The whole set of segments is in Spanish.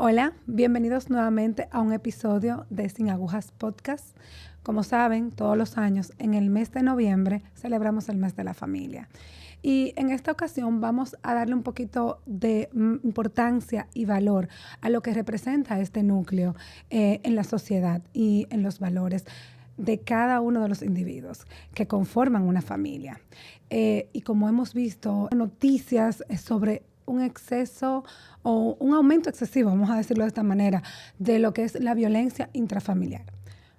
Hola, bienvenidos nuevamente a un episodio de Sin Agujas Podcast. Como saben, todos los años en el mes de noviembre celebramos el mes de la familia. Y en esta ocasión vamos a darle un poquito de importancia y valor a lo que representa este núcleo en la sociedad y en los valores de cada uno de los individuos que conforman una familia. Y como hemos visto noticias sobre un exceso o un aumento excesivo, vamos a decirlo de esta manera, de lo que es la violencia intrafamiliar.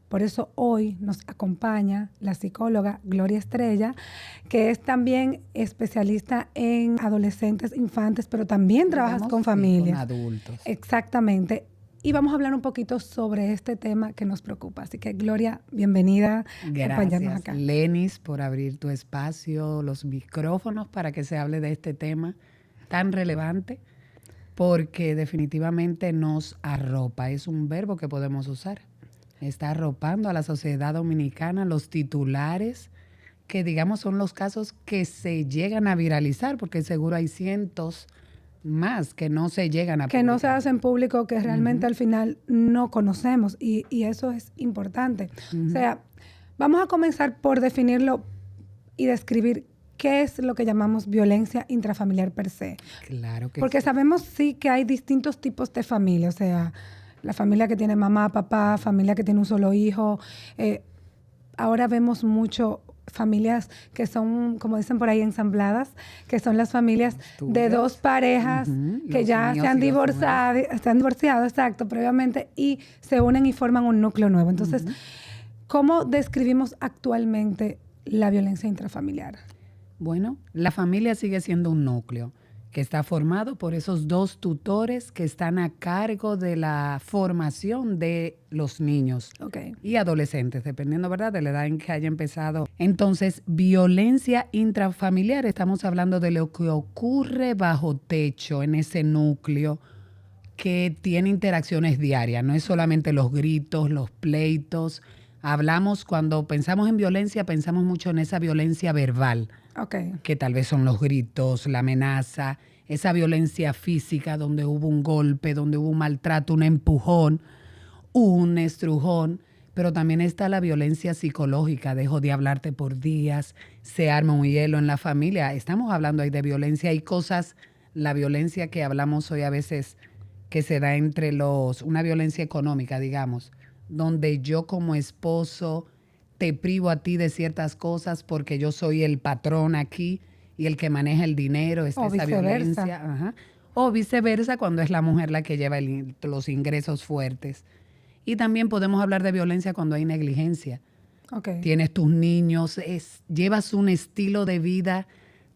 Por eso hoy nos acompaña la psicóloga Gloria Estrella, que es también especialista en adolescentes, infantes, pero también trabajas con familias. Con adultos. Exactamente. Y vamos a hablar un poquito sobre este tema que nos preocupa. Así que, Gloria, bienvenida a acompañarnos acá. Gracias, Lenis, por abrir tu espacio, los micrófonos para que se hable de este tema tan relevante, porque definitivamente nos arropa. Es un verbo que podemos usar. Está arropando a la sociedad dominicana, los titulares, que digamos son los casos que se llegan a viralizar, porque seguro hay cientos más que no se llegan a publicar. Que no se hacen público, que realmente al final no conocemos, y eso es importante. O sea, vamos a comenzar por definirlo y describir qué es lo que llamamos violencia intrafamiliar per se. Claro que porque sí. Sabemos sí que hay distintos tipos de familia, o sea, la familia que tiene mamá, papá, familia que tiene un solo hijo. Ahora vemos mucho familias que son, como dicen por ahí, ensambladas, que son las familias de dos parejas que ya se han divorciado, exacto, previamente, y se unen y forman un núcleo nuevo. Entonces, ¿cómo describimos actualmente la violencia intrafamiliar? Bueno, la familia sigue siendo un núcleo que está formado por esos dos tutores que están a cargo de la formación de los niños y adolescentes, dependiendo, ¿verdad?, de la edad en que haya empezado. Entonces, violencia intrafamiliar, estamos hablando de lo que ocurre bajo techo en ese núcleo que tiene interacciones diarias, no es solamente los gritos, los pleitos. Hablamos, cuando pensamos en violencia, pensamos mucho en esa violencia verbal, que tal vez son los gritos, la amenaza, esa violencia física donde hubo un golpe, donde hubo un maltrato, un empujón, un estrujón, pero también está la violencia psicológica, dejo de hablarte por días, se arma un hielo en la familia. Estamos hablando ahí de violencia. Hay cosas, la violencia que hablamos hoy a veces que se da entre una violencia económica, digamos, donde yo como esposo te privo a ti de ciertas cosas porque yo soy el patrón aquí y el que maneja el dinero, esa violencia. O viceversa, cuando es la mujer la que lleva los ingresos fuertes. Y también podemos hablar de violencia cuando hay negligencia. Tienes tus niños, llevas un estilo de vida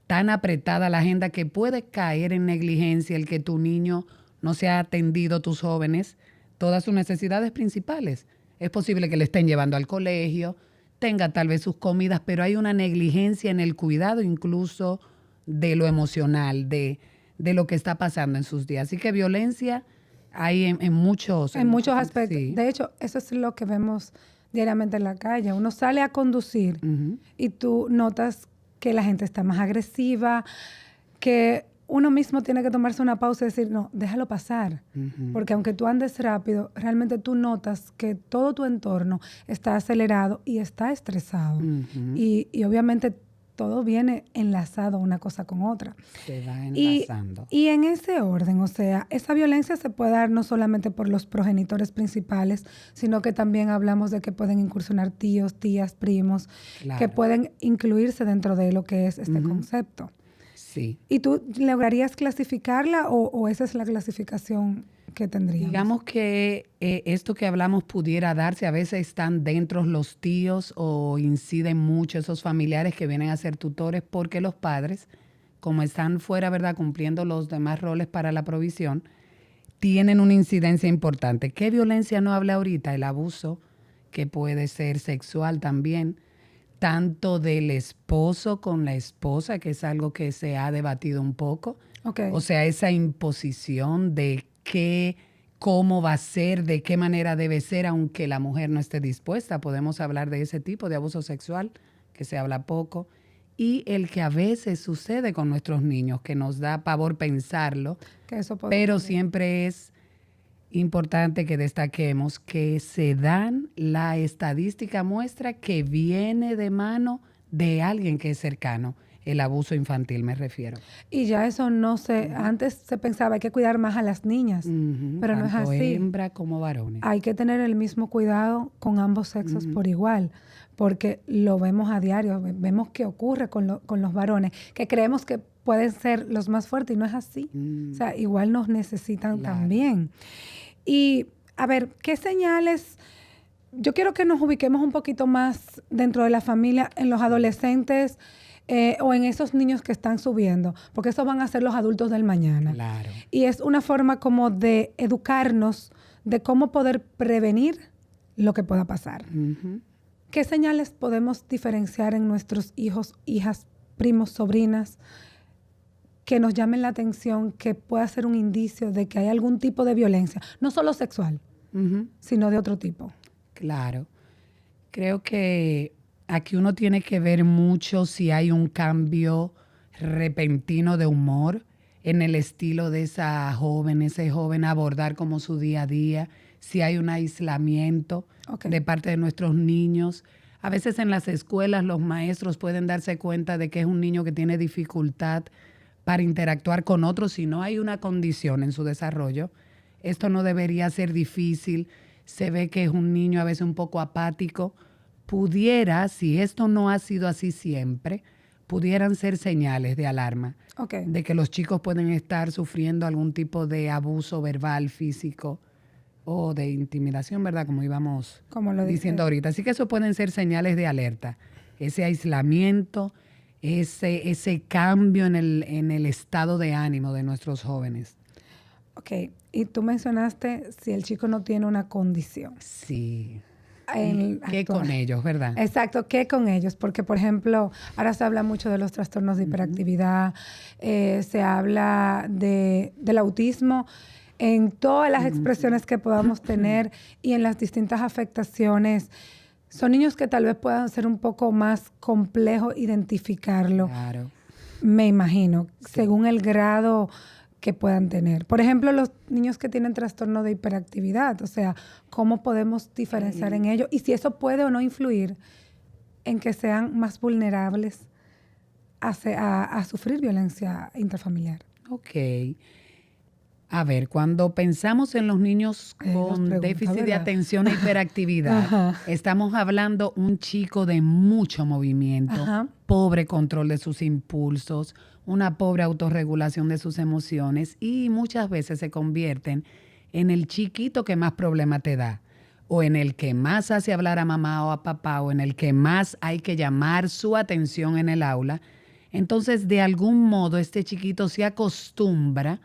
tan apretada la agenda que puede caer en negligencia el que tu niño no se ha atendido, tus jóvenes, todas sus necesidades principales. Es posible que le estén llevando al colegio, tenga tal vez sus comidas, pero hay una negligencia en el cuidado incluso de lo emocional, de lo que está pasando en sus días. Así que violencia hay en muchos aspectos. Sí. De hecho, eso es lo que vemos diariamente en la calle. Uno sale a conducir y tú notas que la gente está más agresiva, que uno mismo tiene que tomarse una pausa y decir, no, déjalo pasar. Porque aunque tú andes rápido, realmente tú notas que todo tu entorno está acelerado y está estresado. Y obviamente todo viene enlazado una cosa con otra. Se va enlazando. Y en ese orden, o sea, esa violencia se puede dar no solamente por los progenitores principales, sino que también hablamos de que pueden incursionar tíos, tías, primos, que pueden incluirse dentro de lo que es este concepto. Sí. ¿Y tú lograrías clasificarla o esa es la clasificación que tendríamos? Digamos que esto que hablamos pudiera darse, a veces están dentro los tíos o inciden mucho esos familiares que vienen a ser tutores porque los padres, como están fuera, ¿verdad?, cumpliendo los demás roles para la provisión, tienen una incidencia importante. ¿Qué violencia no habla ahorita? El abuso, que puede ser sexual también, tanto del esposo con la esposa, que es algo que se ha debatido un poco. O sea, esa imposición de cómo va a ser, de qué manera debe ser, aunque la mujer no esté dispuesta. Podemos hablar de ese tipo de abuso sexual, que se habla poco. Y el que a veces sucede con nuestros niños, que nos da pavor pensarlo, pero siempre es importante que destaquemos que la estadística muestra que viene de mano de alguien que es cercano. El abuso infantil me refiero. Y ya eso no se, antes se pensaba hay que cuidar más a las niñas, pero no es así. Tanto hembra como varones. Hay que tener el mismo cuidado con ambos sexos por igual, porque lo vemos a diario, vemos qué ocurre con los varones, que creemos que pueden ser los más fuertes y no es así. O sea, igual nos necesitan también. Y a ver, ¿qué señales? Yo quiero que nos ubiquemos un poquito más dentro de la familia, en los adolescentes o en esos niños que están subiendo, porque esos van a ser los adultos del mañana. Claro. Y es una forma como de educarnos de cómo poder prevenir lo que pueda pasar. ¿Qué señales podemos diferenciar en nuestros hijos, hijas, primos, sobrinas, que nos llamen la atención, que pueda ser un indicio de que hay algún tipo de violencia, no solo sexual, sino de otro tipo? Claro. Creo que aquí uno tiene que ver mucho si hay un cambio repentino de humor en el estilo de ese joven abordar como su día a día, si hay un aislamiento de parte de nuestros niños. A veces en las escuelas los maestros pueden darse cuenta de que es un niño que tiene dificultad para interactuar con otros si no hay una condición en su desarrollo. Esto no debería ser difícil. Se ve que es un niño a veces un poco apático. Pudiera, si esto no ha sido así siempre, pudieran ser señales de alarma de que los chicos pueden estar sufriendo algún tipo de abuso verbal, físico o de intimidación, ¿verdad? Como íbamos diciendo ahorita. Así que eso pueden ser señales de alerta. Ese aislamiento, ese cambio en el estado de ánimo de nuestros jóvenes. Ok, y tú mencionaste si el chico no tiene una condición. Sí. ¿Qué con ellos, verdad? Exacto, ¿qué con ellos? Porque, por ejemplo, ahora se habla mucho de los trastornos de hiperactividad, se habla del autismo en todas las expresiones que podamos tener y en las distintas afectaciones. Son niños que tal vez puedan ser un poco más complejo identificarlo. Claro. Me imagino, según el grado que puedan tener. Por ejemplo, los niños que tienen trastorno de hiperactividad, o sea, ¿cómo podemos diferenciar en ello? Y si eso puede o no influir en que sean más vulnerables a sufrir violencia intrafamiliar. Ok. A ver, cuando pensamos en los niños con déficit de atención e hiperactividad, estamos hablando un chico de mucho movimiento, pobre control de sus impulsos, una pobre autorregulación de sus emociones y muchas veces se convierten en el chiquito que más problema te da o en el que más hace hablar a mamá o a papá o en el que más hay que llamar su atención en el aula. Entonces, de algún modo, este chiquito se acostumbra.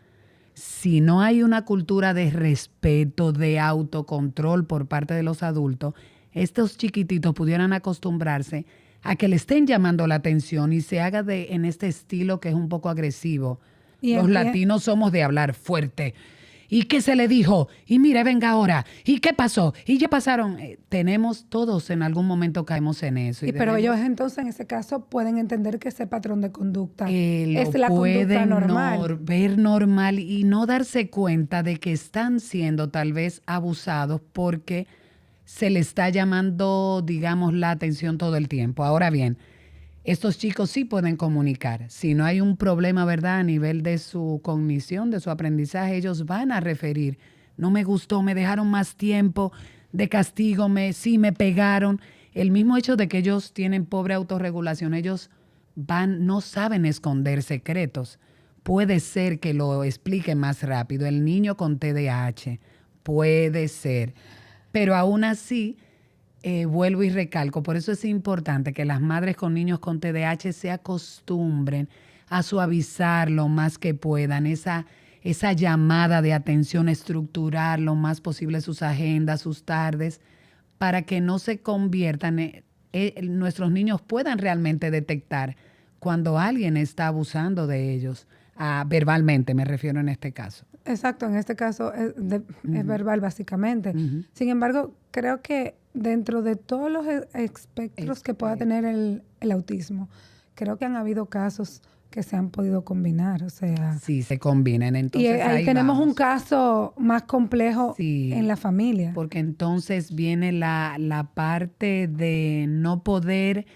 Si no hay una cultura de respeto, de autocontrol por parte de los adultos, estos chiquititos pudieran acostumbrarse a que le estén llamando la atención y se haga en este estilo que es un poco agresivo. Los latinos somos de hablar fuerte. ¿Y qué se le dijo? Y mire, venga ahora. ¿Y qué pasó? Y ya pasaron. Tenemos todos en algún momento caemos en eso. Pero ellos entonces en ese caso pueden entender que ese patrón de conducta es la conducta normal. Ver normal y no darse cuenta de que están siendo tal vez abusados porque se le está llamando, digamos, la atención todo el tiempo. Ahora bien, estos chicos sí pueden comunicar. Si no hay un problema, ¿verdad?, a nivel de su cognición, de su aprendizaje, ellos van a referir. No me gustó, me dejaron más tiempo de castigo, sí me pegaron. El mismo hecho de que ellos tienen pobre autorregulación, ellos no saben esconder secretos. Puede ser que lo explique más rápido. El niño con TDAH, puede ser. Pero aún así, vuelvo y recalco, por eso es importante que las madres con niños con TDAH se acostumbren a suavizar lo más que puedan esa llamada de atención, estructurar lo más posible sus agendas, sus tardes, para que no se conviertan, nuestros niños puedan realmente detectar cuando alguien está abusando de ellos, verbalmente me refiero en este caso. Exacto, en este caso es verbal básicamente. Sin embargo, creo que dentro de todos los espectros que pueda tener el autismo, creo que han habido casos que se han podido combinar, o sea... Sí, se combinan. Entonces, y ahí tenemos un caso más complejo en la familia. Porque entonces viene la parte de no poder,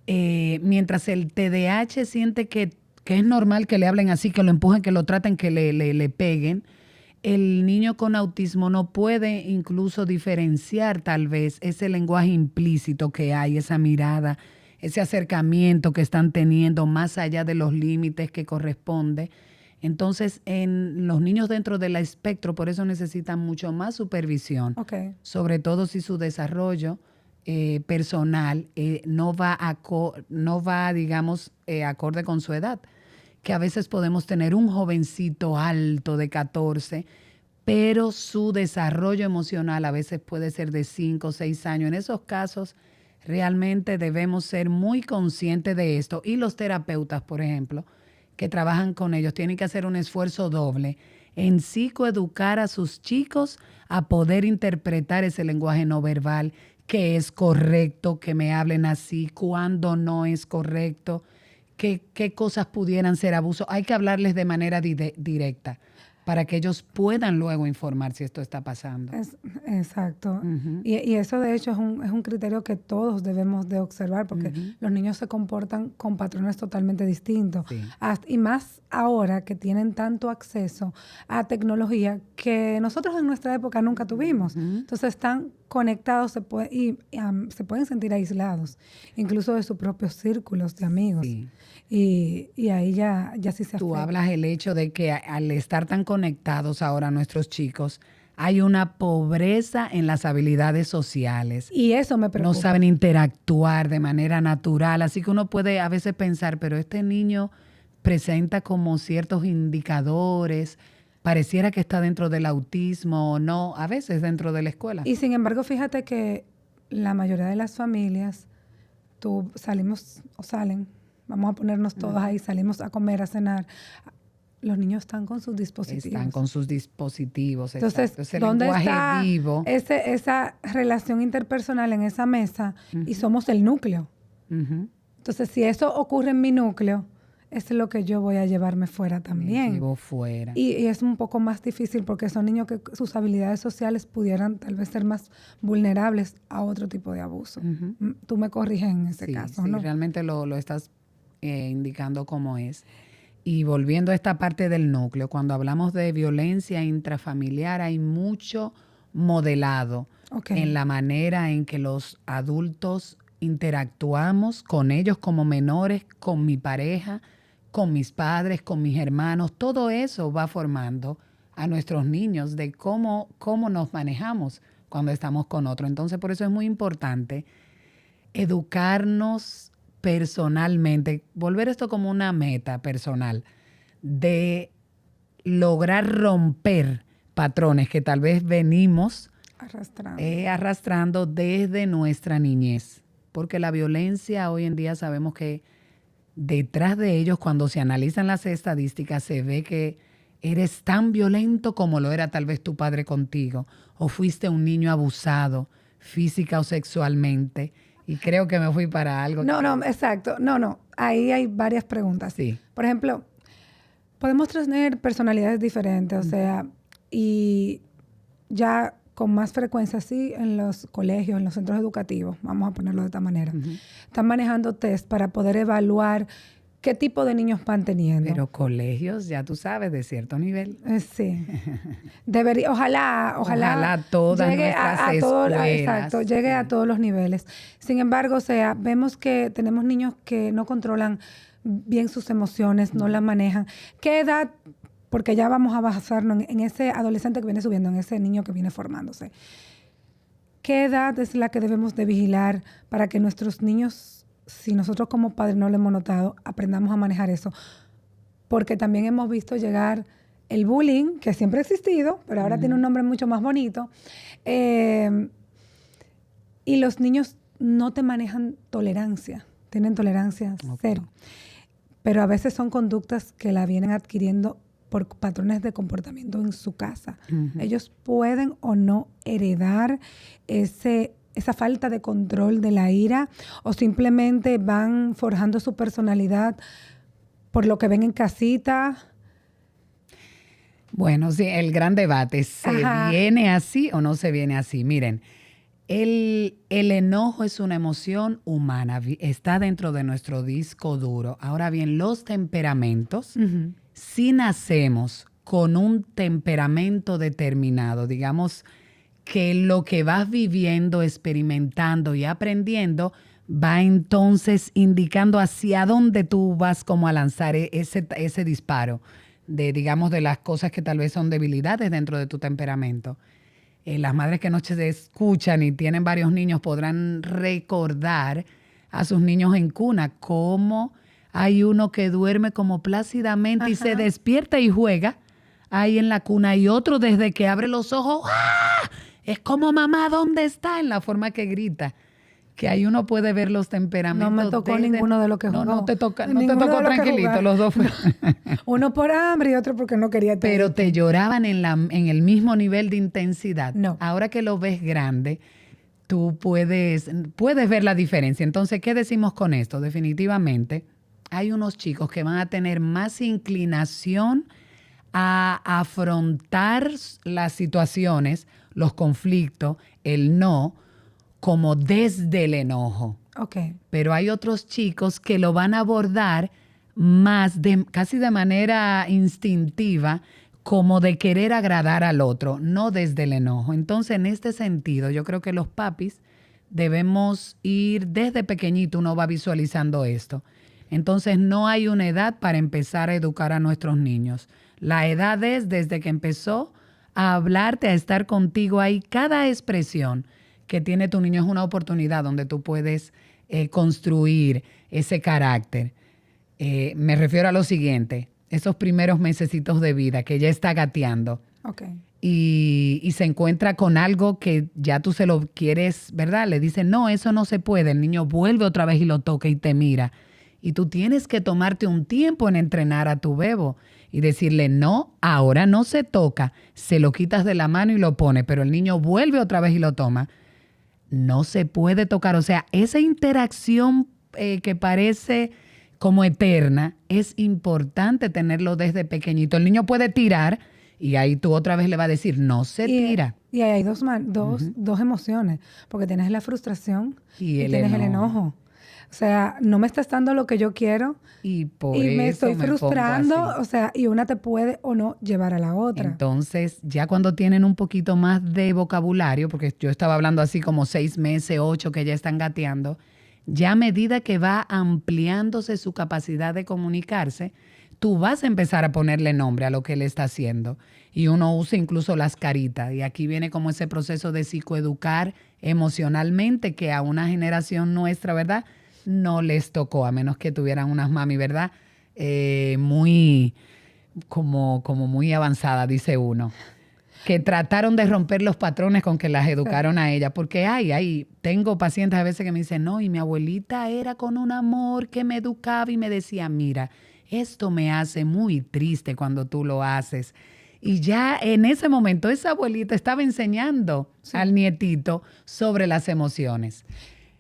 mientras el TDAH siente que es normal que le hablen así, que lo empujen, que lo traten, que le peguen, el niño con autismo no puede incluso diferenciar tal vez ese lenguaje implícito que hay, esa mirada, ese acercamiento que están teniendo más allá de los límites que corresponde. Entonces, en los niños dentro del espectro, por eso necesitan mucho más supervisión, sobre todo si su desarrollo personal no va, digamos, acorde con su edad. Que a veces podemos tener un jovencito alto de 14, pero su desarrollo emocional a veces puede ser de 5 o 6 años. En esos casos, realmente debemos ser muy conscientes de esto. Y los terapeutas, por ejemplo, que trabajan con ellos, tienen que hacer un esfuerzo doble en psicoeducar a sus chicos a poder interpretar ese lenguaje no verbal, que es correcto que me hablen así, cuando no es correcto, qué cosas pudieran ser abuso. Hay que hablarles de manera directa para que ellos puedan luego informar si esto está pasando. Exacto. Y eso, de hecho, es un criterio que todos debemos de observar, porque los niños se comportan con patrones totalmente distintos. Sí. Y más ahora que tienen tanto acceso a tecnología que nosotros en nuestra época nunca tuvimos. Entonces están conectados se pueden sentir aislados, incluso de sus propios círculos de amigos. Sí. Y ahí ya sí se afecta. Tú hablas el hecho de que al estar tan conectados ahora nuestros chicos, hay una pobreza en las habilidades sociales. Y eso me preocupa. No saben interactuar de manera natural, así que uno puede a veces pensar, pero este niño presenta como ciertos indicadores, pareciera que está dentro del autismo o no, a veces dentro de la escuela. Y sin embargo, fíjate que la mayoría de las familias, salen, vamos a ponernos todos ahí, salimos a comer, a cenar. Los niños están con sus dispositivos. Están con sus dispositivos. Entonces, ese ¿dónde lenguaje está vivo? Esa relación interpersonal en esa mesa? Y somos el núcleo. Entonces, si eso ocurre en mi núcleo, eso es lo que yo voy a llevarme fuera también. Me llevo fuera. Y es un poco más difícil porque son niños que sus habilidades sociales pudieran tal vez ser más vulnerables a otro tipo de abuso. Tú me corriges en ese caso, ¿no? Sí, realmente lo estás indicando cómo es. Y volviendo a esta parte del núcleo, cuando hablamos de violencia intrafamiliar, hay mucho modelado en la manera en que los adultos interactuamos con ellos como menores, con mi pareja, con mis padres, con mis hermanos. Todo eso va formando a nuestros niños de cómo nos manejamos cuando estamos con otro. Entonces, por eso es muy importante educarnos personalmente, volver esto como una meta personal, de lograr romper patrones que tal vez venimos arrastrando desde nuestra niñez. Porque la violencia hoy en día sabemos que detrás de ellos, cuando se analizan las estadísticas, se ve que eres tan violento como lo era tal vez tu padre contigo, o fuiste un niño abusado física o sexualmente. Y creo que me fui para algo. No, exacto. No. Ahí hay varias preguntas. Sí. Por ejemplo, podemos tener personalidades diferentes, o sea, y ya con más frecuencia, sí, en los colegios, en los centros educativos, vamos a ponerlo de esta manera, están manejando test para poder evaluar qué tipo de niños van teniendo. Pero colegios, ya tú sabes, de cierto nivel. Sí. Ojalá todas llegue nuestras escuelas. Exacto, llegue a todos los niveles. Sin embargo, o sea, vemos que tenemos niños que no controlan bien sus emociones, no las manejan. ¿Qué edad? Porque ya vamos a basarnos en ese adolescente que viene subiendo, en ese niño que viene formándose. ¿Qué edad es la que debemos de vigilar para que nuestros niños, si nosotros como padres no lo hemos notado, aprendamos a manejar eso? Porque también hemos visto llegar el bullying, que siempre ha existido, pero ahora tiene un nombre mucho más bonito. Y los niños no te manejan tolerancia, tienen tolerancia cero. Pero a veces son conductas que la vienen adquiriendo por patrones de comportamiento en su casa. Ellos pueden o no heredar esa falta de control de la ira, o simplemente van forjando su personalidad por lo que ven en casita. Bueno, sí, el gran debate, ¿se viene así o no se viene así? Miren, el enojo es una emoción humana, está dentro de nuestro disco duro. Ahora bien, los temperamentos, si nacemos con un temperamento determinado, digamos que lo que vas viviendo, experimentando y aprendiendo va entonces indicando hacia dónde tú vas como a lanzar ese disparo digamos, de las cosas que tal vez son debilidades dentro de tu temperamento. Las madres que nos escuchan y tienen varios niños podrán recordar a sus niños en cuna cómo hay uno que duerme como plácidamente y se despierta y juega ahí en la cuna y otro desde que abre los ojos, ¡ah! Es como mamá, ¿dónde está? En la forma que grita. Que ahí uno puede ver los temperamentos. No me tocó ninguno de los que jugó. No te tocó tranquilito, los dos fueron. Uno por hambre y otro porque no quería tener. Pero te lloraban en el mismo nivel de intensidad. No. Ahora que lo ves grande, tú puedes ver la diferencia. Entonces, ¿qué decimos con esto? Definitivamente, hay unos chicos que van a tener más inclinación a afrontar las situaciones, los conflictos, el no, como desde el enojo. Okay. Pero hay otros chicos que lo van a abordar más casi de manera instintiva, como de querer agradar al otro, no desde el enojo. Entonces, en este sentido, yo creo que los papis debemos ir desde pequeñito, uno va visualizando esto. Entonces, no hay una edad para empezar a educar a nuestros niños. La edad es desde que empezó a hablarte, a estar contigo ahí. Cada expresión que tiene tu niño es una oportunidad donde tú puedes construir ese carácter. Me refiero a lo siguiente, esos primeros mesecitos de vida que ya está gateando y se encuentra con algo que ya tú se lo quieres, ¿verdad? Le dices, no, eso no se puede. El niño vuelve otra vez y lo toca y te mira. Y tú tienes que tomarte un tiempo en entrenar a tu bebo y decirle, no, ahora no se toca. Se lo quitas de la mano y lo pone, pero el niño vuelve otra vez y lo toma. No se puede tocar. O sea, esa interacción que parece como eterna, es importante tenerlo desde pequeñito. El niño puede tirar y ahí tú otra vez le vas a decir, no se tira. Y ahí hay dos emociones, porque tienes la frustración y tienes el enojo. O sea, no me estás dando lo que yo quiero y me estoy frustrando, o sea, y una te puede o no llevar a la otra. Entonces, ya cuando tienen un poquito más de vocabulario, porque yo estaba hablando así como 6 meses, 8, que ya están gateando, ya a medida que va ampliándose su capacidad de comunicarse, tú vas a empezar a ponerle nombre a lo que él está haciendo. Y uno usa incluso las caritas. Y aquí viene como ese proceso de psicoeducar emocionalmente que a una generación nuestra, ¿verdad?, no les tocó, a menos que tuvieran unas mami, ¿verdad?, muy, como muy avanzada, dice uno, que trataron de romper los patrones con que las educaron a ella. Porque tengo pacientes a veces que me dicen, no, y mi abuelita era con un amor que me educaba y me decía, mira, esto me hace muy triste cuando tú lo haces. Y ya en ese momento esa abuelita estaba enseñando al nietito sobre las emociones.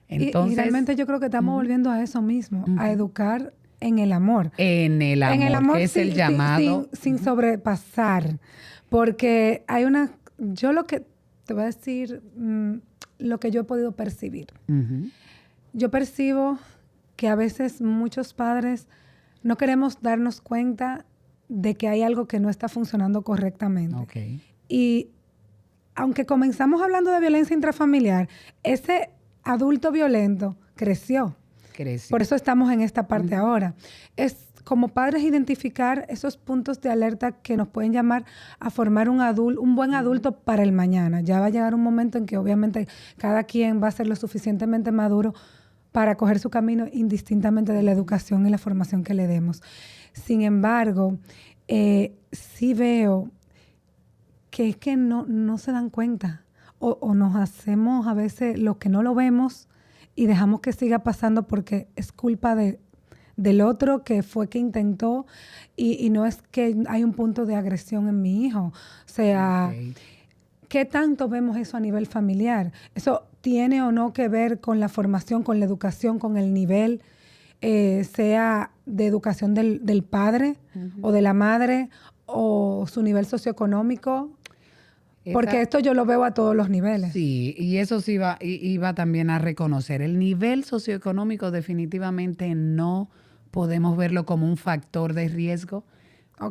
Entonces, y realmente yo creo que estamos volviendo a eso mismo, a educar en el amor. En el amor, que es el llamado. Sin sobrepasar. Porque yo lo que te voy a decir, lo que yo he podido percibir. Yo percibo que a veces muchos padres no queremos darnos cuenta de que hay algo que no está funcionando correctamente. Y aunque comenzamos hablando de violencia intrafamiliar, ese adulto violento creció. Por eso estamos en esta parte ahora. Es como padres identificar esos puntos de alerta que nos pueden llamar a formar un buen adulto para el mañana. Ya va a llegar un momento en que obviamente cada quien va a ser lo suficientemente maduro para coger su camino indistintamente de la educación y la formación que le demos. Sin embargo, sí veo que es que no se dan cuenta o nos hacemos a veces lo que no lo vemos y dejamos que siga pasando porque es culpa del otro que fue que intentó y no es que hay un punto de agresión en mi hijo. O sea, ¿qué tanto vemos eso a nivel familiar? Eso tiene o no que ver con la formación, con la educación, con el nivel, sea de educación del padre o de la madre o su nivel socioeconómico. Porque esto yo lo veo a todos los niveles. Sí, y eso sí iba también a reconocer. El nivel socioeconómico definitivamente no podemos verlo como un factor de riesgo,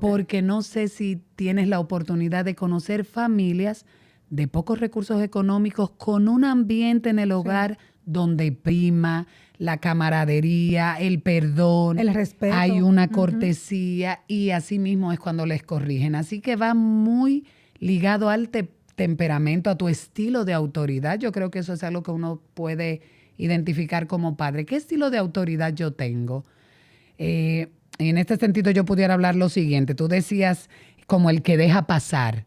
porque no sé si tienes la oportunidad de conocer familias de pocos recursos económicos con un ambiente en el hogar donde prima la camaradería, el perdón, el respeto. Hay una cortesía y así mismo es cuando les corrigen. Así que va muy ligado al temperamento, a tu estilo de autoridad. Yo creo que eso es algo que uno puede identificar como padre. ¿Qué estilo de autoridad yo tengo? En este sentido yo pudiera hablar lo siguiente. Tú decías como el que deja pasar.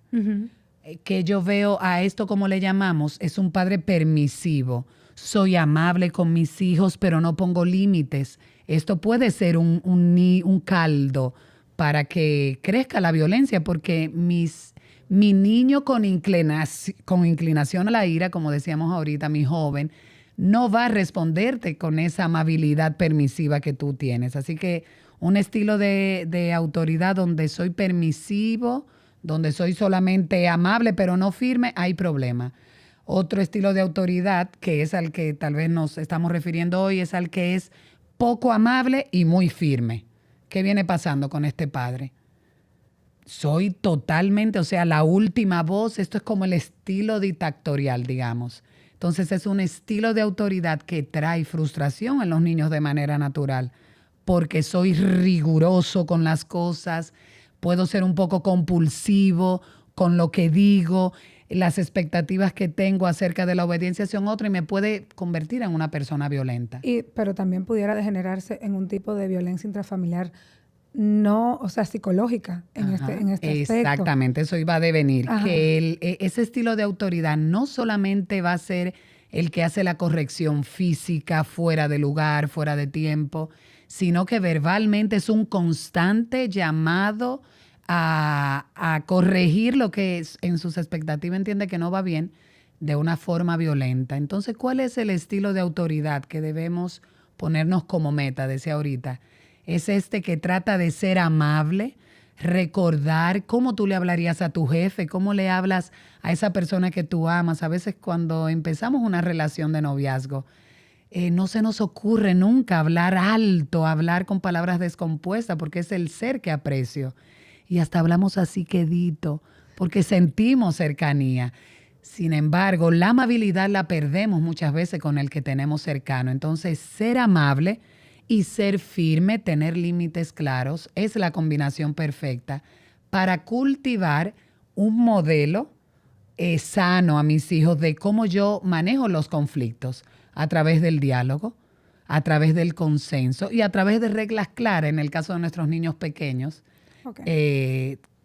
Que yo veo a esto, como le llamamos, es un padre permisivo. Soy amable con mis hijos, pero no pongo límites. Esto puede ser un caldo para que crezca la violencia, porque mi niño con inclinación a la ira, como decíamos ahorita, mi joven, no va a responderte con esa amabilidad permisiva que tú tienes. Así que un estilo de autoridad donde soy permisivo, donde soy solamente amable pero no firme, hay problema. Otro estilo de autoridad, que es al que tal vez nos estamos refiriendo hoy, es al que es poco amable y muy firme. ¿Qué viene pasando con este padre? Soy totalmente, o sea, la última voz. Esto es como el estilo dictatorial, digamos. Entonces es un estilo de autoridad que trae frustración en los niños de manera natural, porque soy riguroso con las cosas, puedo ser un poco compulsivo con lo que digo, las expectativas que tengo acerca de la obediencia son otras y me puede convertir en una persona violenta. Pero también pudiera degenerarse en un tipo de violencia intrafamiliar psicológica en este aspecto. Exactamente, eso iba a devenir, que ese estilo de autoridad no solamente va a ser el que hace la corrección física fuera de lugar, fuera de tiempo, sino que verbalmente es un constante llamado a corregir lo que en sus expectativas entiende que no va bien de una forma violenta. Entonces, ¿cuál es el estilo de autoridad que debemos ponernos como meta? Decía ahorita, es este que trata de ser amable, recordar cómo tú le hablarías a tu jefe, cómo le hablas a esa persona que tú amas. A veces cuando empezamos una relación de noviazgo, no se nos ocurre nunca hablar alto, hablar con palabras descompuestas, porque es el ser que aprecio. Y hasta hablamos así quedito, porque sentimos cercanía. Sin embargo, la amabilidad la perdemos muchas veces con el que tenemos cercano. Entonces, ser amable y ser firme, tener límites claros, es la combinación perfecta para cultivar un modelo sano a mis hijos de cómo yo manejo los conflictos a través del diálogo, a través del consenso y a través de reglas claras, en el caso de nuestros niños pequeños,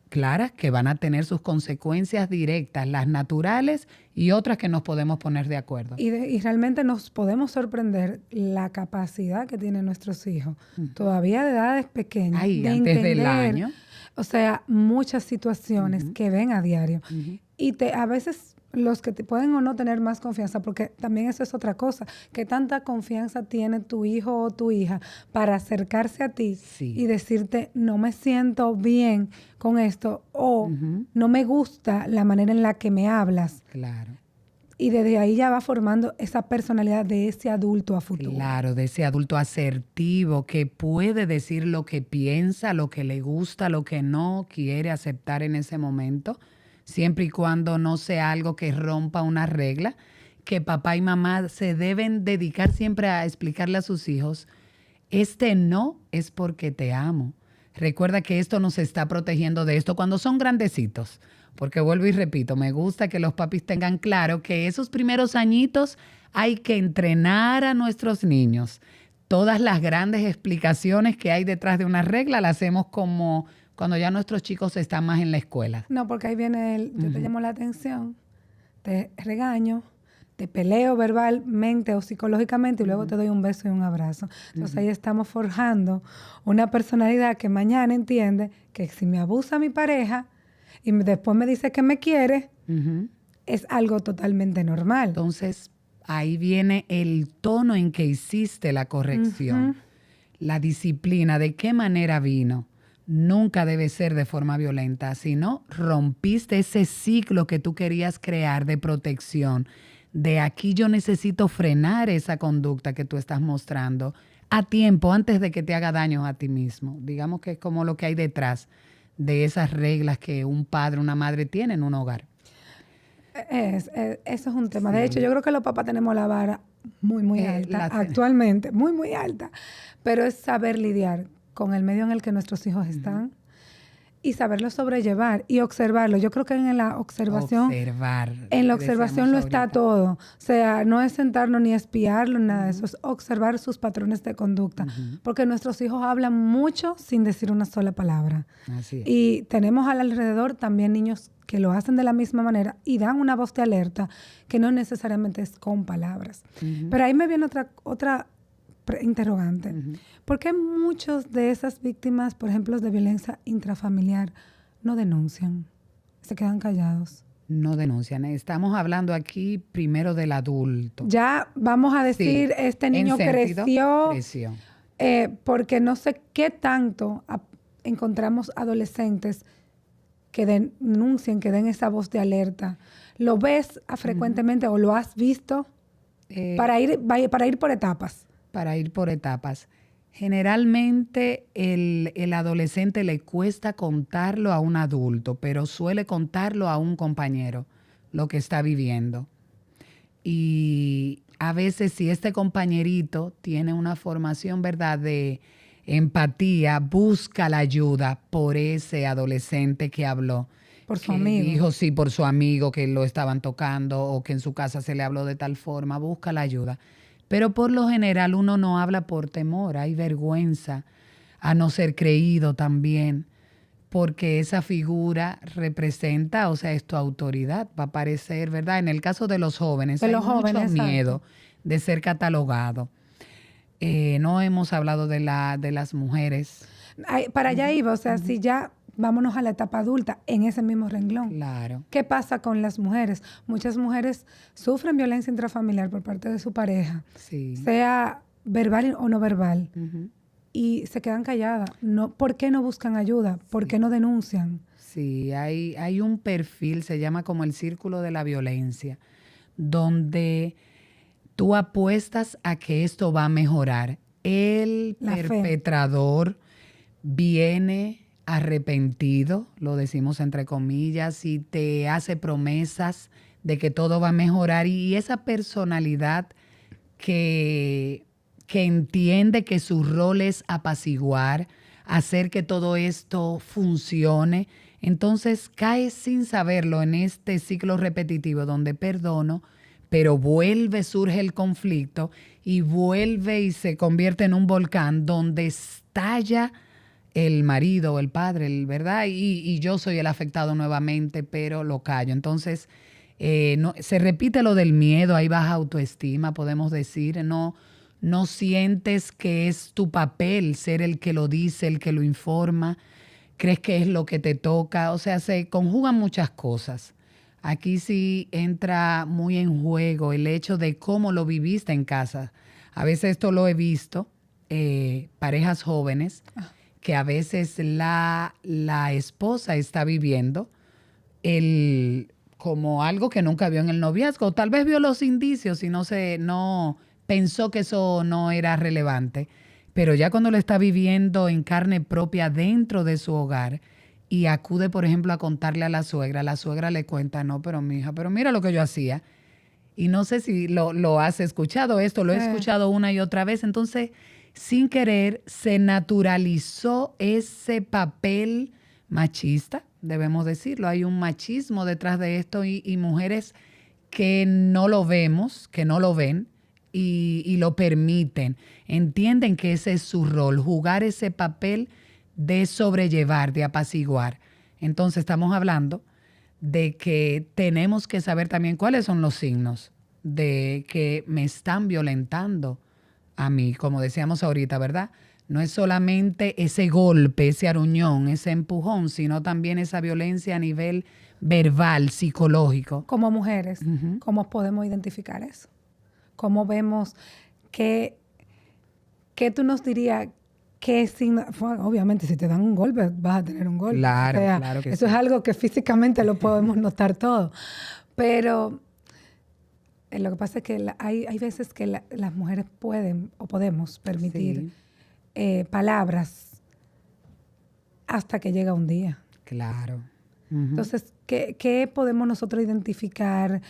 claras, que van a tener sus consecuencias directas, las naturales y otras que nos podemos poner de acuerdo. Y realmente nos podemos sorprender la capacidad que tienen nuestros hijos, todavía de edades pequeñas, de antes entender, del año. O sea, muchas situaciones que ven a diario. Y a veces los que te pueden o no tener más confianza, porque también eso es otra cosa, que tanta confianza tiene tu hijo o tu hija para acercarse a ti y decirte, no me siento bien con esto, o no me gusta la manera en la que me hablas. Claro. Y desde ahí ya va formando esa personalidad de ese adulto a futuro. Claro, de ese adulto asertivo que puede decir lo que piensa, lo que le gusta, lo que no quiere aceptar en ese momento, siempre y cuando no sea algo que rompa una regla, que papá y mamá se deben dedicar siempre a explicarle a sus hijos, este no es porque te amo. Recuerda que esto nos está protegiendo de esto cuando son grandecitos. Porque vuelvo y repito, me gusta que los papis tengan claro que esos primeros añitos hay que entrenar a nuestros niños. Todas las grandes explicaciones que hay detrás de una regla las hacemos como cuando ya nuestros chicos están más en la escuela. No, porque ahí viene yo te llamo la atención, te regaño, te peleo verbalmente o psicológicamente y luego te doy un beso y un abrazo. Entonces ahí estamos forjando una personalidad que mañana entiende que si me abusa mi pareja y después me dice que me quiere, es algo totalmente normal. Entonces, ahí viene el tono en que hiciste la corrección. la disciplina, ¿de qué manera vino? Nunca debe ser de forma violenta, sino rompiste ese ciclo que tú querías crear de protección. De aquí yo necesito frenar esa conducta que tú estás mostrando a tiempo, antes de que te haga daño a ti mismo. Digamos que es como lo que hay detrás de esas reglas que un padre, una madre tiene en un hogar. Eso es un tema. Sí. De hecho, yo creo que los papás tenemos la vara muy alta actualmente, muy alta. Pero es saber lidiar con el medio en el que nuestros hijos están y saberlo sobrellevar y observarlo. Yo creo que en la observación, lo está todo. O sea, no es sentarnos ni espiarlo, nada de eso. Es observar sus patrones de conducta. Porque nuestros hijos hablan mucho sin decir una sola palabra. Así es. Y tenemos alrededor también niños que lo hacen de la misma manera y dan una voz de alerta que no necesariamente es con palabras. Pero ahí me viene otra interrogante. ¿Por qué muchos de esas víctimas, por ejemplo, de violencia intrafamiliar, no denuncian? Se quedan callados. No denuncian. Estamos hablando aquí primero del adulto. Ya vamos a decir, sí, este niño creció. Porque no sé qué tanto encontramos adolescentes que denuncien, que den esa voz de alerta. ¿Lo ves frecuentemente o lo has visto? Para ir por etapas. Para ir por etapas. Generalmente el adolescente le cuesta contarlo a un adulto, pero suele contarlo a un compañero, lo que está viviendo. Y a veces si este compañerito tiene una formación, ¿verdad?, de empatía, busca la ayuda por ese adolescente que habló. Por su amigo. Dijo sí, por su amigo que lo estaban tocando o que en su casa se le habló de tal forma, busca la ayuda. Pero por lo general uno no habla por temor, hay vergüenza a no ser creído también, porque esa figura representa, o sea, es tu autoridad, va a parecer, ¿verdad? En el caso de los jóvenes, hay mucho miedo de ser catalogado. No hemos hablado de las mujeres. Para allá iba, o sea, si ya vámonos a la etapa adulta, en ese mismo renglón. Claro. ¿Qué pasa con las mujeres? Muchas mujeres sufren violencia intrafamiliar por parte de su pareja, sí, sea verbal o no verbal, y se quedan calladas. No, ¿por qué no buscan ayuda? ¿Por qué no denuncian? Sí, hay un perfil, se llama como el círculo de la violencia, donde tú apuestas a que esto va a mejorar. El perpetrador viene arrepentido, lo decimos entre comillas, y te hace promesas de que todo va a mejorar. Y esa personalidad que entiende que su rol es apaciguar, hacer que todo esto funcione, entonces cae sin saberlo en este ciclo repetitivo donde perdono, pero surge el conflicto y vuelve y se convierte en un volcán donde estalla el marido o el padre, ¿verdad? Y yo soy el afectado nuevamente, pero lo callo. Entonces, se repite lo del miedo, hay baja autoestima, podemos decir, no sientes que es tu papel ser el que lo dice, el que lo informa, crees que es lo que te toca, o sea, se conjugan muchas cosas. Aquí sí entra muy en juego el hecho de cómo lo viviste en casa. A veces esto lo he visto, parejas jóvenes, que a veces la esposa está viviendo como algo que nunca vio en el noviazgo. Tal vez vio los indicios y no pensó que eso no era relevante. Pero ya cuando lo está viviendo en carne propia dentro de su hogar y acude, por ejemplo, a contarle a la suegra le cuenta, no, pero mija, pero mira lo que yo hacía. Y no sé si lo has escuchado esto, lo he escuchado una y otra vez. Entonces, sin querer, se naturalizó ese papel machista, debemos decirlo. Hay un machismo detrás de esto y mujeres que no lo vemos, que no lo ven y lo permiten. Entienden que ese es su rol, jugar ese papel de sobrellevar, de apaciguar. Entonces estamos hablando de que tenemos que saber también cuáles son los signos de que me están violentando a mí, como decíamos ahorita, ¿verdad? No es solamente ese golpe, ese aruñón, ese empujón, sino también esa violencia a nivel verbal, psicológico. Como mujeres, ¿cómo podemos identificar eso? ¿Cómo vemos qué tú nos dirías qué signo. Bueno, obviamente, si te dan un golpe, vas a tener un golpe. Claro, claro que eso sí. es algo que físicamente lo podemos notar todo. Pero lo que pasa es que hay veces que las mujeres pueden o podemos permitir palabras hasta que llega un día. Claro. Entonces, ¿qué podemos nosotros identificar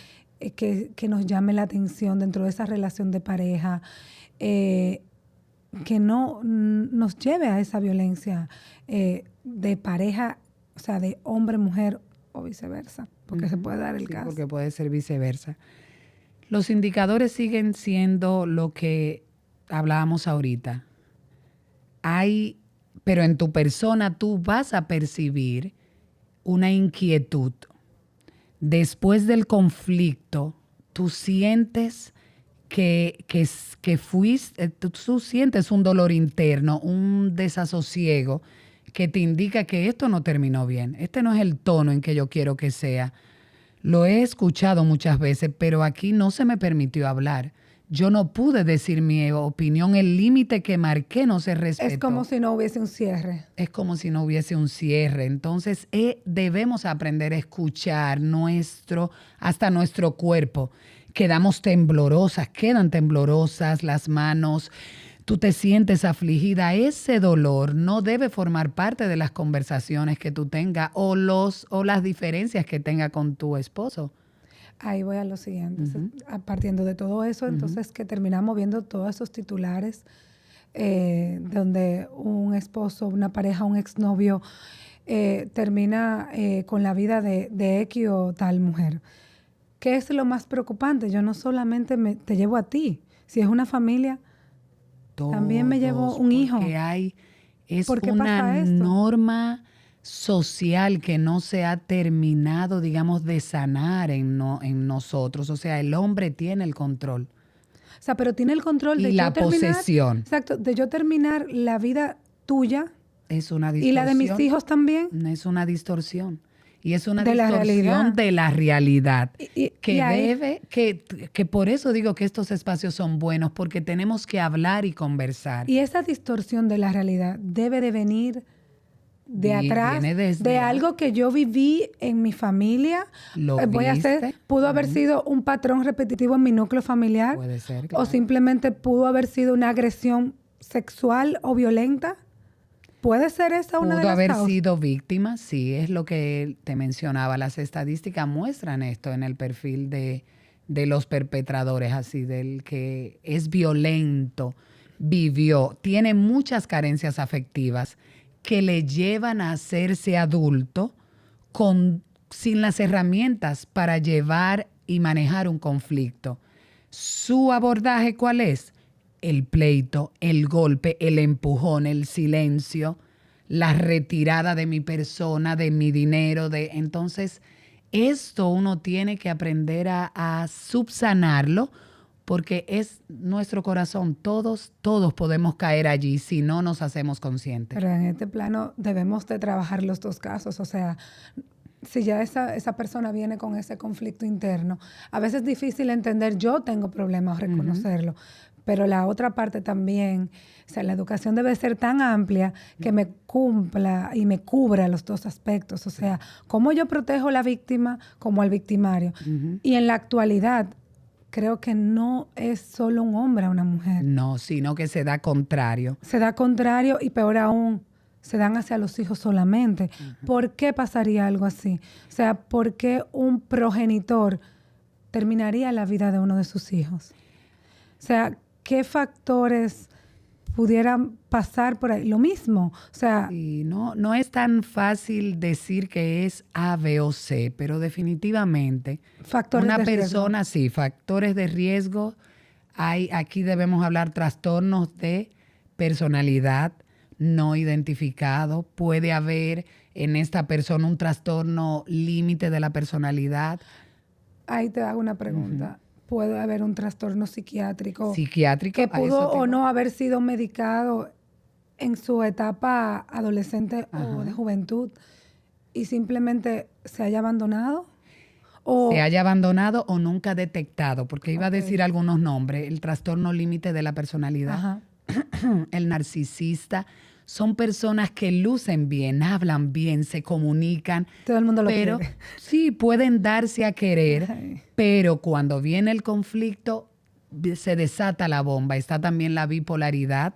que nos llame la atención dentro de esa relación de pareja que no nos lleve a esa violencia de pareja, o sea, de hombre-mujer o viceversa? Porque se puede dar el caso. Porque puede ser viceversa. Los indicadores siguen siendo lo que hablábamos ahorita. Pero en tu persona tú vas a percibir una inquietud. Después del conflicto, tú sientes tú sientes un dolor interno, un desasosiego que te indica que esto no terminó bien. Este no es el tono en que yo quiero que sea. Lo he escuchado muchas veces, pero aquí no se me permitió hablar. Yo no pude decir mi opinión, el límite que marqué no se respetó. Es como si no hubiese un cierre. Es como si no hubiese un cierre. Entonces, debemos aprender a escuchar hasta nuestro cuerpo. Quedan temblorosas las manos. Tú te sientes afligida. Ese dolor no debe formar parte de las conversaciones que tú tengas o las diferencias que tengas con tu esposo. Ahí voy a lo siguiente. Partiendo de todo eso, entonces que terminamos viendo todos esos titulares donde un esposo, una pareja, un exnovio termina con la vida de X o tal mujer. ¿Qué es lo más preocupante? Yo no solamente te llevo a ti. Si es una familia, también me llevo un hijo. Es una norma social que no se ha terminado, digamos, de sanar en nosotros. O sea, el hombre tiene el control. O sea, pero tiene el control de la posesión. Exacto, de yo terminar la vida tuya. Es una distorsión. ¿Y la de mis hijos también? Es una distorsión. Y es una distorsión de la realidad. Que por eso digo que estos espacios son buenos, porque tenemos que hablar y conversar. Y esa distorsión de la realidad debe de venir de atrás, de algo que yo viví en mi familia. Pudo haber sido un patrón repetitivo en mi núcleo familiar. Puede ser, claro. O simplemente pudo haber sido una agresión sexual o violenta. ¿Puede ser esa una de las causas? Pudo haber sido víctima, sí, es lo que te mencionaba. Las estadísticas muestran esto en el perfil de los perpetradores, así, del que es violento, tiene muchas carencias afectivas que le llevan a hacerse adulto sin las herramientas para llevar y manejar un conflicto. ¿Su abordaje cuál es? El pleito, el golpe, el empujón, el silencio, la retirada de mi persona, de mi dinero. Entonces, esto uno tiene que aprender a subsanarlo, porque es nuestro corazón. Todos podemos caer allí si no nos hacemos conscientes. Pero en este plano debemos de trabajar los dos casos. O sea, si ya esa persona viene con ese conflicto interno, a veces es difícil entender, yo tengo problemas, reconocerlo. Pero la otra parte también, o sea, la educación debe ser tan amplia que me cumpla y me cubra los dos aspectos. O sea, cómo yo protejo a la víctima como al victimario. Y en la actualidad, creo que no es solo un hombre a una mujer. No, sino que se da contrario. Se da contrario y peor aún, se dan hacia los hijos solamente. ¿Por qué pasaría algo así? O sea, ¿por qué un progenitor terminaría la vida de uno de sus hijos? O sea, ¿qué factores pudieran pasar por ahí? Lo mismo, o sea... Sí, no es tan fácil decir que es A, B o C, pero definitivamente factores una de persona, riesgo. Sí, factores de riesgo. Aquí debemos hablar trastornos de personalidad no identificado. Puede haber en esta persona un trastorno límite de la personalidad. Ahí te hago una pregunta. Puede haber un trastorno psiquiátrico que pudo o no haber sido medicado en su etapa adolescente o de juventud y simplemente se haya abandonado. Se haya abandonado o nunca detectado, porque iba a decir algunos nombres. El trastorno límite de la personalidad el narcisista, son personas que lucen bien, hablan bien, se comunican. Todo el mundo lo pero quiere. sí, pueden darse a querer, Ay. pero cuando viene el conflicto se desata la bomba. Está también la bipolaridad,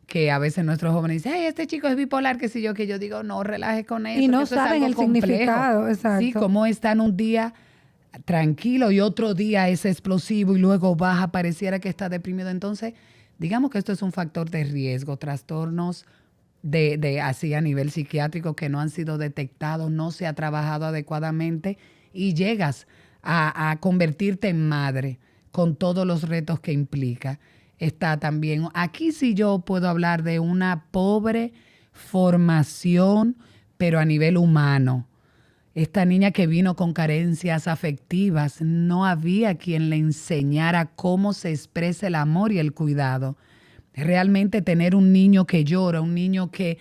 que a veces nuestros jóvenes dicen, ay, este chico es bipolar, qué sé yo, que yo digo, no, relaje con eso. Y no que eso saben es algo el complejo. significado, exacto. Sí, cómo están un día tranquilo y otro día es explosivo y luego baja, pareciera que está deprimido. Entonces, digamos que esto es un factor de riesgo, trastornos de así a nivel psiquiátrico que no han sido detectados, no se ha trabajado adecuadamente y llegas a convertirte en madre con todos los retos que implica. Está también, aquí sí yo puedo hablar de una pobre formación, pero a nivel humano. Esta niña que vino con carencias afectivas, no había quien le enseñara cómo se expresa el amor y el cuidado. Realmente tener un niño que llora, un niño que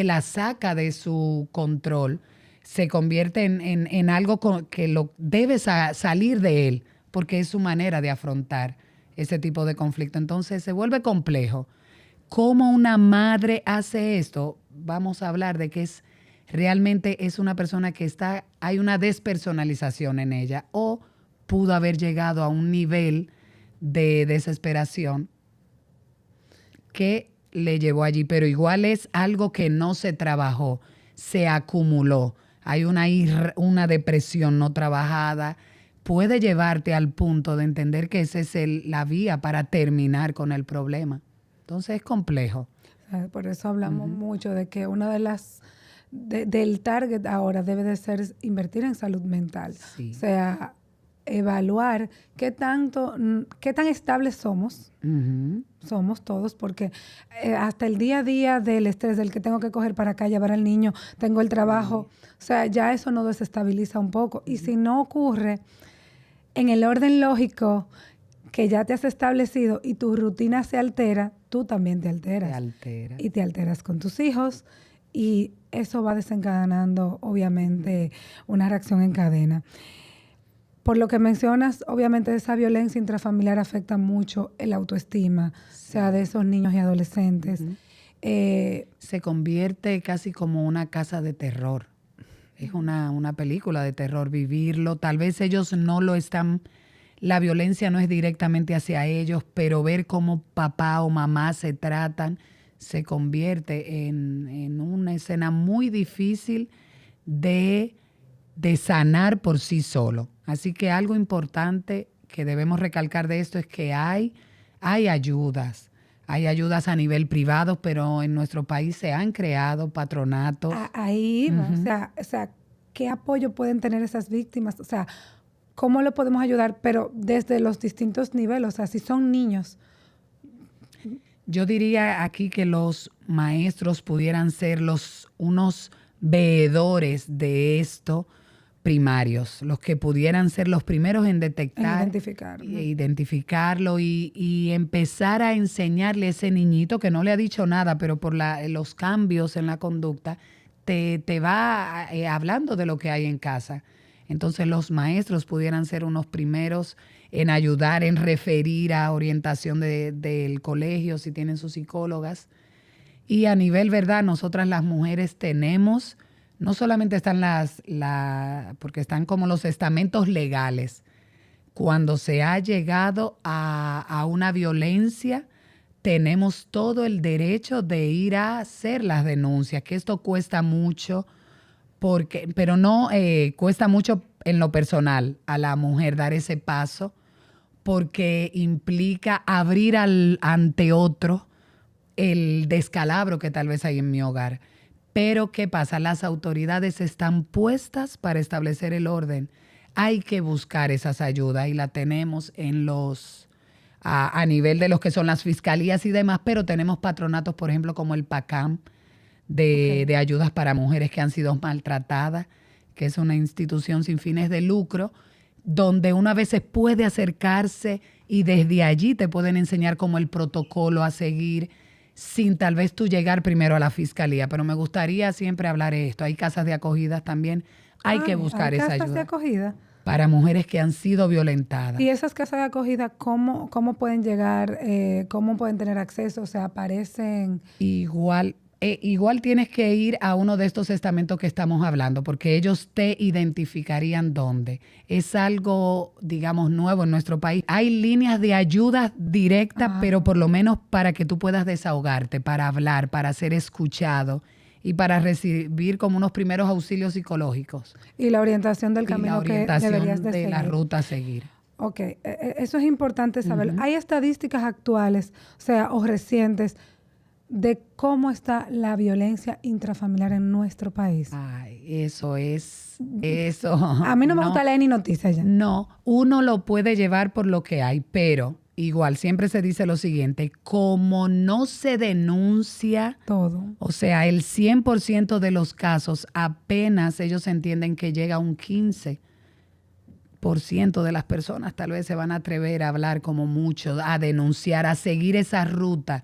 la saca de su control, se convierte en algo que lo debe salir de él, porque es su manera de afrontar ese tipo de conflicto. Entonces se vuelve complejo. ¿Cómo una madre hace esto? Vamos a hablar de que realmente es una persona que hay una despersonalización en ella o pudo haber llegado a un nivel de desesperación que le llevó allí, pero igual es algo que no se trabajó, se acumuló. Hay una depresión no trabajada. Puede llevarte al punto de entender que esa es la vía para terminar con el problema. Entonces es complejo. Por eso hablamos mucho de que una de las del target ahora debe de ser invertir en salud mental. Sí. O sea, evaluar qué tan estables somos. Somos todos, porque hasta el día a día del estrés del que tengo que coger para acá, llevar al niño, tengo el trabajo, o sea, ya eso nos desestabiliza un poco. Y si no ocurre en el orden lógico que ya te has establecido y tu rutina se altera, tú también te alteras. Te altera. Y te alteras con tus hijos y eso va desencadenando, obviamente, una reacción en cadena. Por lo que mencionas, obviamente esa violencia intrafamiliar afecta mucho el autoestima, sí, o sea, de esos niños y adolescentes. Se convierte casi como una casa de terror. Es una película de terror vivirlo. Tal vez ellos no lo están, la violencia no es directamente hacia ellos, pero ver cómo papá o mamá se tratan se convierte en una escena muy difícil de sanar por sí solo. Así que algo importante que debemos recalcar de esto es que hay ayudas. Hay ayudas a nivel privado, pero en nuestro país se han creado patronatos. Ahí, o sea, ¿qué apoyo pueden tener esas víctimas? O sea, ¿cómo lo podemos ayudar? Pero desde los distintos niveles, o sea, si son niños. Yo diría aquí que los maestros pudieran ser unos veedores de esto primarios, los que pudieran ser los primeros en detectar, identificarlo y empezar a enseñarle a ese niñito que no le ha dicho nada, pero por los cambios en la conducta te va hablando de lo que hay en casa. Entonces los maestros pudieran ser unos primeros en ayudar, en referir a orientación del colegio, si tienen sus psicólogas. Y a nivel, ¿verdad? Nosotras las mujeres tenemos, no solamente están porque están como los estamentos legales. Cuando se ha llegado a una violencia, tenemos todo el derecho de ir a hacer las denuncias, que esto cuesta mucho, pero no cuesta mucho en lo personal a la mujer dar ese paso, porque implica abrir ante otro el descalabro que tal vez hay en mi hogar. Pero, ¿qué pasa? Las autoridades están puestas para establecer el orden. Hay que buscar esas ayudas y la tenemos a nivel de los que son las fiscalías y demás, pero tenemos patronatos, por ejemplo, como el PACAM, de ayudas para mujeres que han sido maltratadas, que es una institución sin fines de lucro, donde una vez se puede acercarse y desde allí te pueden enseñar como el protocolo a seguir, sin tal vez tú llegar primero a la fiscalía. Pero me gustaría siempre hablar de esto. Hay casas de acogida también. Hay que buscar esa ayuda. ¿Hay casas de acogida? para mujeres que han sido violentadas. ¿Y esas casas de acogida cómo pueden llegar? ¿Cómo pueden tener acceso? O sea, aparecen... Igual tienes que ir a uno de estos estamentos que estamos hablando, porque ellos te identificarían dónde. Es algo, digamos, nuevo en nuestro país. Hay líneas de ayuda directa, pero por lo menos para que tú puedas desahogarte, para hablar, para ser escuchado y para recibir como unos primeros auxilios psicológicos. Y la orientación del camino que deberías de seguir. La ruta a seguir. Ok, eso es importante saberlo. ¿Hay estadísticas actuales, o sea, o recientes, de cómo está la violencia intrafamiliar en nuestro país? Ay, eso. A mí no me gusta leer ni noticias ya. No, uno lo puede llevar por lo que hay, pero igual siempre se dice lo siguiente, como no se denuncia todo, o sea, el 100% de los casos, apenas ellos entienden que llega a un 15% de las personas tal vez se van a atrever a hablar como mucho, a denunciar, a seguir esa ruta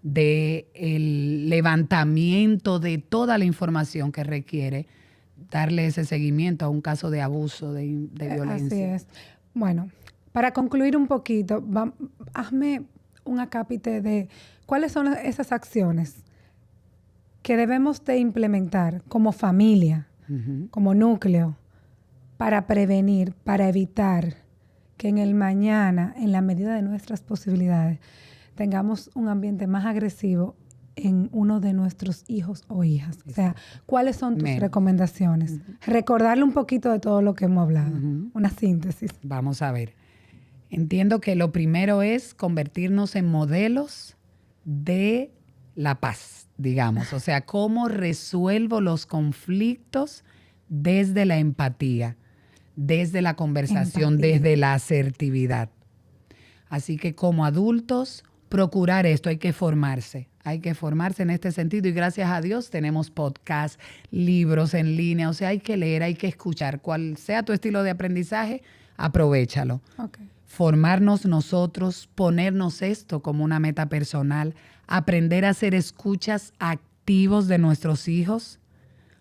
del levantamiento de toda la información que requiere darle ese seguimiento a un caso de abuso, de violencia. Así es. Bueno, para concluir un poquito, hazme un acápite de cuáles son esas acciones que debemos de implementar como familia, como núcleo, para prevenir, para evitar que en el mañana, en la medida de nuestras posibilidades, tengamos un ambiente más agresivo en uno de nuestros hijos o hijas. O sea, ¿cuáles son tus recomendaciones? Recordarle un poquito de todo lo que hemos hablado. Una síntesis. Vamos a ver. Entiendo que lo primero es convertirnos en modelos de la paz, digamos. O sea, cómo resuelvo los conflictos desde la empatía, desde la conversación, desde la asertividad. Así que como adultos, procurar esto, hay que formarse en este sentido y gracias a Dios tenemos podcasts, libros en línea, o sea, hay que leer, hay que escuchar. Cual sea tu estilo de aprendizaje, aprovéchalo. Okay. Formarnos nosotros, ponernos esto como una meta personal, aprender a ser escuchas activos de nuestros hijos,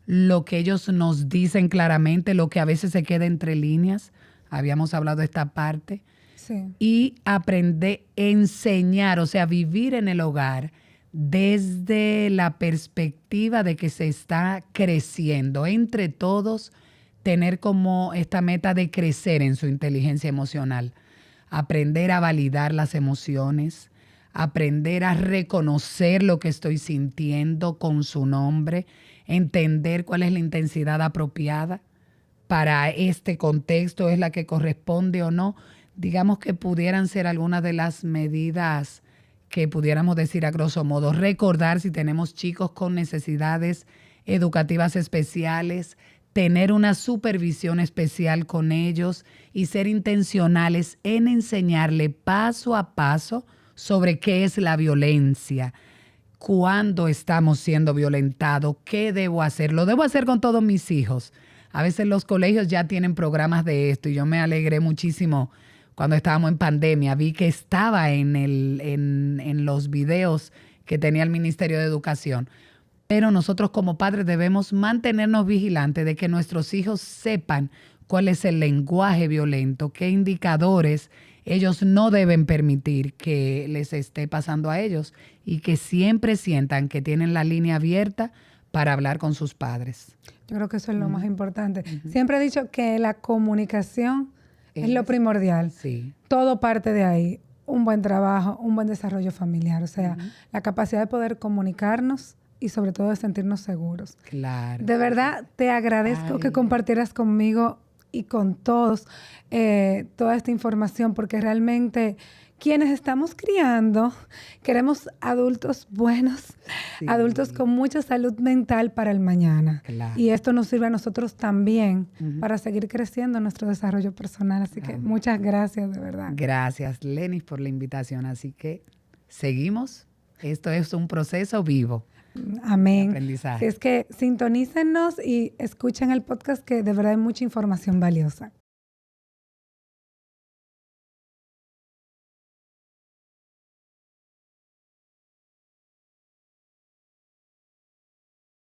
lo que ellos nos dicen claramente, lo que a veces se queda entre líneas, habíamos hablado de esta parte, sí. Y aprender a enseñar, o sea, vivir en el hogar desde la perspectiva de que se está creciendo, entre todos, tener como esta meta de crecer en su inteligencia emocional, aprender a validar las emociones, aprender a reconocer lo que estoy sintiendo con su nombre, entender cuál es la intensidad apropiada para este contexto, es la que corresponde o no. Digamos que pudieran ser algunas de las medidas que pudiéramos decir a grosso modo. Recordar si tenemos chicos con necesidades educativas especiales, tener una supervisión especial con ellos y ser intencionales en enseñarle paso a paso sobre qué es la violencia, cuándo estamos siendo violentados, qué debo hacer. Lo debo hacer con todos mis hijos. A veces los colegios ya tienen programas de esto y yo me alegré muchísimo cuando estábamos en pandemia. Vi que estaba en los videos que tenía el Ministerio de Educación. Pero nosotros como padres debemos mantenernos vigilantes de que nuestros hijos sepan cuál es el lenguaje violento, qué indicadores ellos no deben permitir que les esté pasando a ellos y que siempre sientan que tienen la línea abierta para hablar con sus padres. Yo creo que eso es lo más importante. Siempre he dicho que la comunicación es lo primordial. Sí. Todo parte de ahí. Un buen trabajo, un buen desarrollo familiar. O sea, la capacidad de poder comunicarnos y sobre todo de sentirnos seguros. Claro. De verdad, te agradezco que compartieras conmigo y con todos toda esta información, porque realmente quienes estamos criando queremos adultos buenos, adultos con mucha salud mental para el mañana. Claro. Y esto nos sirve a nosotros también para seguir creciendo en nuestro desarrollo personal. Así que muchas gracias, de verdad. Gracias, Lenis, por la invitación. Así que seguimos. Esto es un proceso vivo. Amén. Aprendizaje. Así es que sintonícennos y escuchen el podcast, que de verdad hay mucha información valiosa.